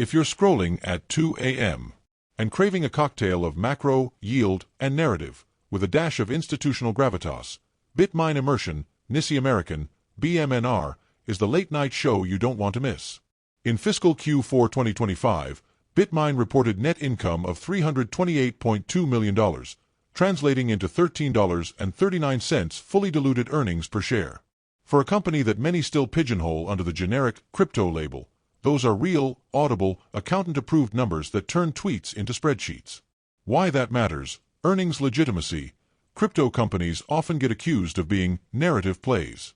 If you're scrolling at 2 a.m. and craving a cocktail of macro, yield, and narrative, with a dash of institutional gravitas, Bitmine Immersion, NYSE American, Bmnr, is the late-night show you don't want to miss. In fiscal Q4 2025, Bitmine reported net income of $328.2 million, translating into $13.39 fully diluted earnings per share. For a company that many still pigeonhole under the generic crypto label, those are real, audible, accountant-approved numbers that turn tweets into spreadsheets. Why that matters: earnings legitimacy. Crypto companies often get accused of being narrative plays.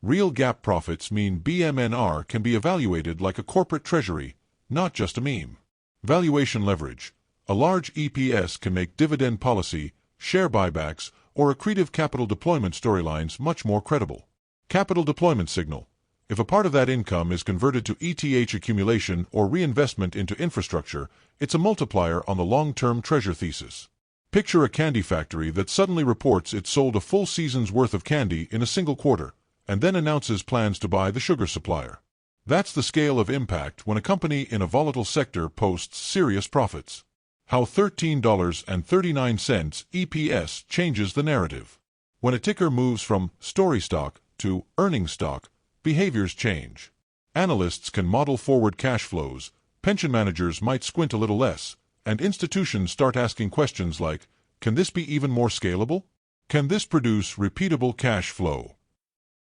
Real GAAP profits mean Bmnr can be evaluated like a corporate treasury, not just a meme. Valuation leverage. A large EPS can make dividend policy, share buybacks, or accretive capital deployment storylines much more credible. Capital deployment signal. If a part of that income is converted to ETH accumulation or reinvestment into infrastructure, it's a multiplier on the long-term treasure thesis. Picture a candy factory that suddenly reports it sold a full season's worth of candy in a single quarter, and then announces plans to buy the sugar supplier. That's the scale of impact when a company in a volatile sector posts serious profits. How $13.39 EPS changes the narrative. When a ticker moves from story stock to earning stock, behaviors change. Analysts can model forward cash flows, pension managers might squint a little less, and institutions start asking questions like, can this be even more scalable? Can this produce repeatable cash flow?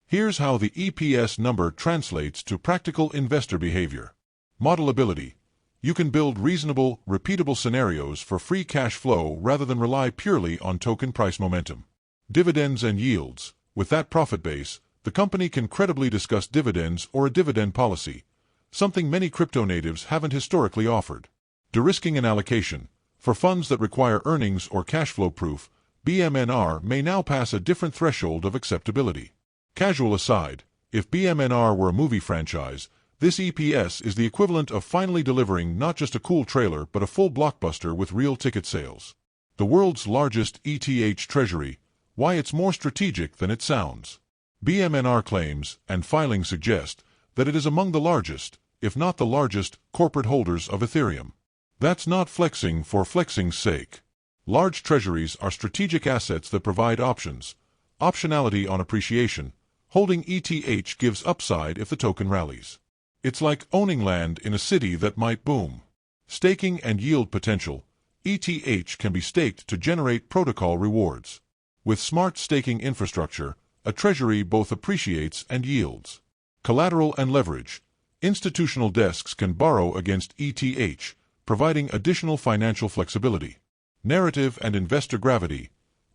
Here's how the EPS number translates to practical investor behavior. Modelability. You can build reasonable, repeatable scenarios for free cash flow rather than rely purely on token price momentum. Dividends and yields. With that profit base, the company can credibly discuss dividends or a dividend policy, something many crypto natives haven't historically offered. De-risking and allocation. For funds that require earnings or cash flow proof, Bmnr may now pass a different threshold of acceptability. Casual aside, if Bmnr were a movie franchise, this EPS is the equivalent of finally delivering not just a cool trailer but a full blockbuster with real ticket sales. The world's largest ETH treasury. Why it's more strategic than it sounds. Bmnr claims, and filings suggest, that it is among the largest, if not the largest, corporate holders of Ethereum. That's not flexing for flexing's sake. Large treasuries are strategic assets that provide options, optionality on appreciation. Holding ETH gives upside if the token rallies. It's like owning land in a city that might boom. Staking and yield potential. ETH can be staked to generate protocol rewards. With smart staking infrastructure, a treasury both appreciates and yields. Collateral and leverage. Institutional desks can borrow against ETH, providing additional financial flexibility. Narrative and investor gravity.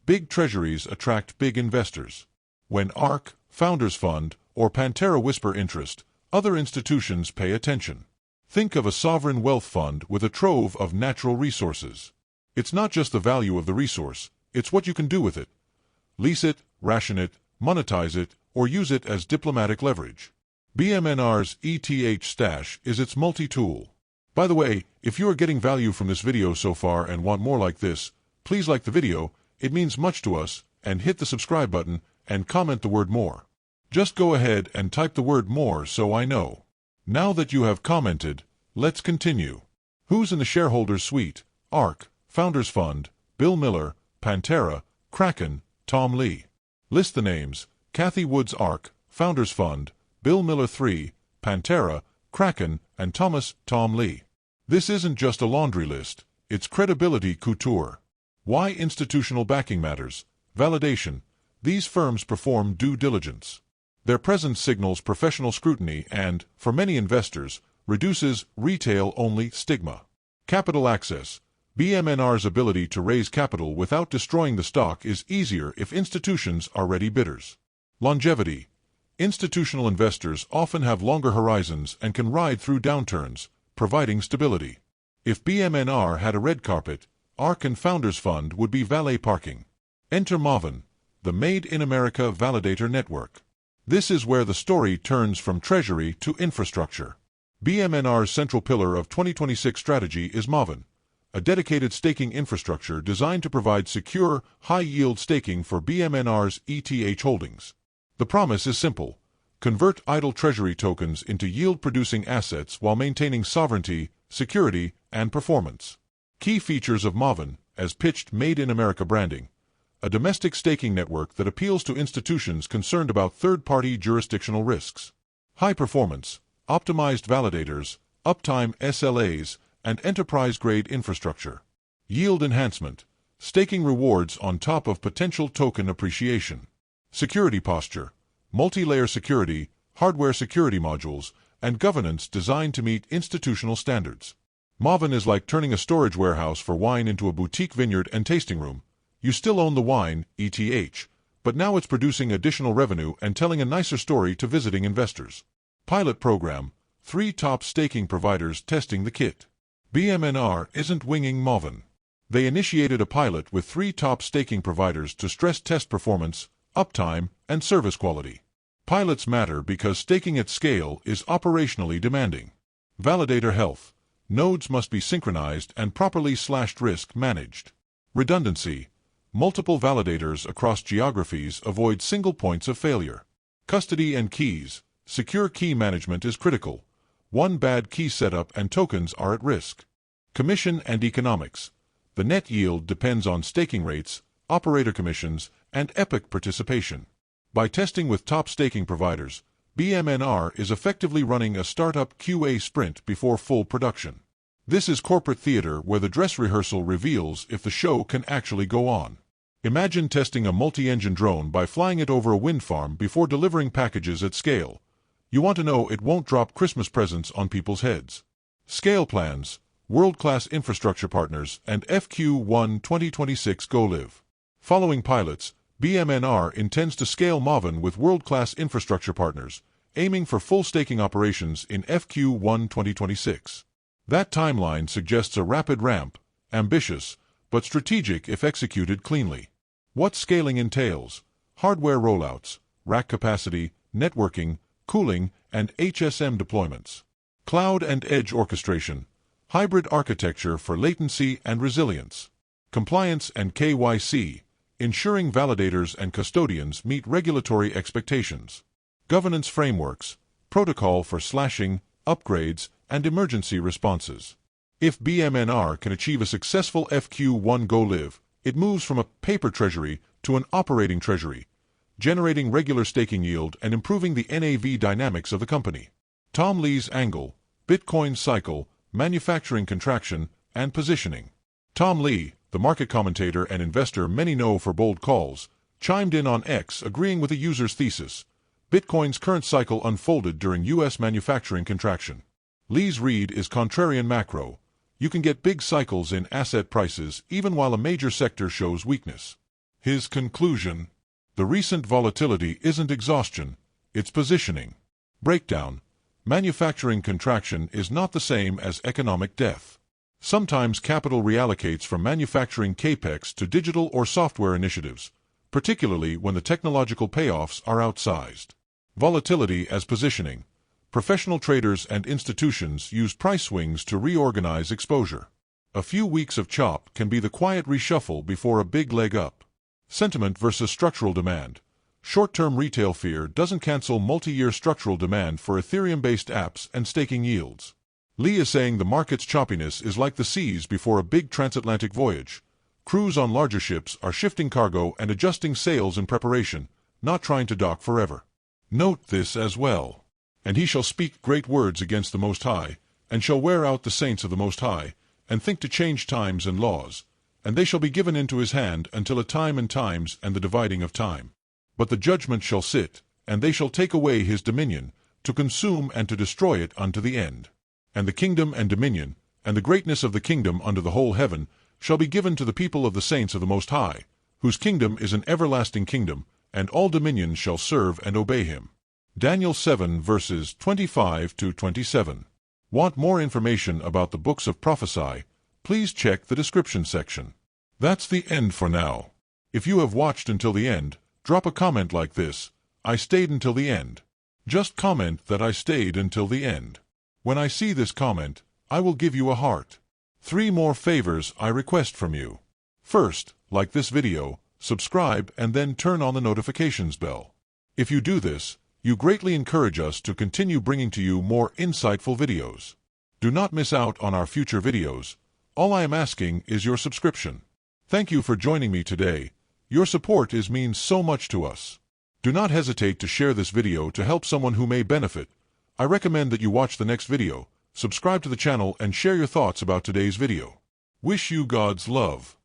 Big treasuries attract big investors. When ARK, Founders Fund, or Pantera whisper interest, other institutions pay attention. Think of a sovereign wealth fund with a trove of natural resources. It's not just the value of the resource, it's what you can do with it. Lease it, ration it, monetize it, or use it as diplomatic leverage. Bmnr's ETH stash is its multi-tool. By the way, if you are getting value from this video so far and want more like this, please like the video, it means much to us, and hit the subscribe button, and comment the word more. Just go ahead and type the word more so I know. Now that you have commented, let's continue. Who's in the shareholders suite? ARK, Founders Fund, Bill Miller, Pantera, Kraken, Tom Lee. List the names: Cathie Wood's ARK, Founders Fund, Bill Miller 3, Pantera, Kraken, and Tom Lee. This isn't just a laundry list, it's credibility couture. Why institutional backing matters. Validation. These firms perform due diligence. Their presence signals professional scrutiny and, for many investors, reduces retail-only stigma. Capital access. Bmnr's ability to raise capital without destroying the stock is easier if institutions are ready bidders. Longevity. Institutional investors often have longer horizons and can ride through downturns, providing stability. If Bmnr had a red carpet, ARK and Founders Fund would be valet parking. Enter Maven, the Made in America validator network. This is where the story turns from treasury to infrastructure. Bmnr's central pillar of 2026 strategy is Maven, a dedicated staking infrastructure designed to provide secure, high-yield staking for Bmnr's ETH holdings. The promise is simple: Convert idle treasury tokens into yield-producing assets while maintaining sovereignty, security, and performance. Key features of Maven, as pitched Made in America branding. A domestic staking network that appeals to institutions concerned about third-party jurisdictional risks. High performance, optimized validators, uptime SLAs, and enterprise-grade infrastructure. Yield enhancement, staking rewards on top of potential token appreciation. Security posture, multi-layer security, hardware security modules, and governance designed to meet institutional standards. Maven is like turning a storage warehouse for wine into a boutique vineyard and tasting room. You still own the wine, ETH, but now it's producing additional revenue and telling a nicer story to visiting investors. Pilot program, 3 top staking providers testing the kit. Bmnr isn't winging Maven. They initiated a pilot with 3 top staking providers to stress test performance, uptime, and service quality. Pilots matter because staking at scale is operationally demanding. Validator health. Nodes must be synchronized and properly /risk managed. Redundancy. Multiple validators across geographies avoid single points of failure. Custody and keys. Secure key management is critical. One bad key setup and tokens are at risk. Commission and economics. The net yield depends on staking rates, operator commissions, and epoch participation. By testing with top staking providers, Bmnr is effectively running a startup QA sprint before full production. This is corporate theater where the dress rehearsal reveals if the show can actually go on. Imagine testing a multi-engine drone by flying it over a wind farm before delivering packages at scale. You want to know it won't drop Christmas presents on people's heads. Scale plans, world-class infrastructure partners, and FQ1 2026 go live. Following pilots, Bmnr intends to scale Maven with world-class infrastructure partners, aiming for full staking operations in FQ1 2026. That timeline suggests a rapid ramp, ambitious, but strategic if executed cleanly. What scaling entails: hardware rollouts, rack capacity, networking, cooling, and HSM deployments. Cloud and edge orchestration, hybrid architecture for latency and resilience. Compliance and KYC, ensuring validators and custodians meet regulatory expectations. Governance frameworks, protocol for slashing, upgrades, and emergency responses. If Bmnr can achieve a successful FQ1 go-live, it moves from a paper treasury to an operating treasury, generating regular staking yield and improving the NAV dynamics of the company. Tom Lee's angle, Bitcoin cycle, manufacturing contraction, and positioning. Tom Lee, the market commentator and investor many know for bold calls, chimed in on X agreeing with the user's thesis. Bitcoin's current cycle unfolded during U.S. manufacturing contraction. Lee's read is contrarian macro. You can get big cycles in asset prices even while a major sector shows weakness. His conclusion: the recent volatility isn't exhaustion, it's positioning. Breakdown: manufacturing contraction is not the same as economic death. Sometimes capital reallocates from manufacturing capex to digital or software initiatives, particularly when the technological payoffs are outsized. Volatility as positioning. Professional traders and institutions use price swings to reorganize exposure. A few weeks of chop can be the quiet reshuffle before a big leg up. Sentiment versus structural demand. Short-term retail fear doesn't cancel multi-year structural demand for Ethereum-based apps and staking yields. Lee is saying the market's choppiness is like the seas before a big transatlantic voyage. Crews on larger ships are shifting cargo and adjusting sails in preparation, not trying to dock forever. Note this as well. And he shall speak great words against the Most High, and shall wear out the saints of the Most High, and think to change times and laws, and they shall be given into his hand until a time and times and the dividing of time. But the judgment shall sit, and they shall take away his dominion, to consume and to destroy it unto the end. And the kingdom and dominion, and the greatness of the kingdom under the whole heaven, shall be given to the people of the saints of the Most High, whose kingdom is an everlasting kingdom, and all dominions shall serve and obey him. Daniel 7 verses 25 to 27. Want more information about the books of prophecy? Please check the description section. That's the end for now. If you have watched until the end, drop a comment like this: I stayed until the end. Just comment that I stayed until the end. When I see this comment, I will give you a heart. 3 more favors I request from you. First, like this video, subscribe, and then turn on the notifications bell. If you do this, You greatly encourage us to continue bringing to you more insightful videos. Do not miss out on our future videos. All I am asking is your subscription. Thank you for joining me today. Your support means so much to us. Do not hesitate to share this video to help someone who may benefit. I recommend that you watch the next video, subscribe to the channel, and share your thoughts about today's video. Wish you God's love.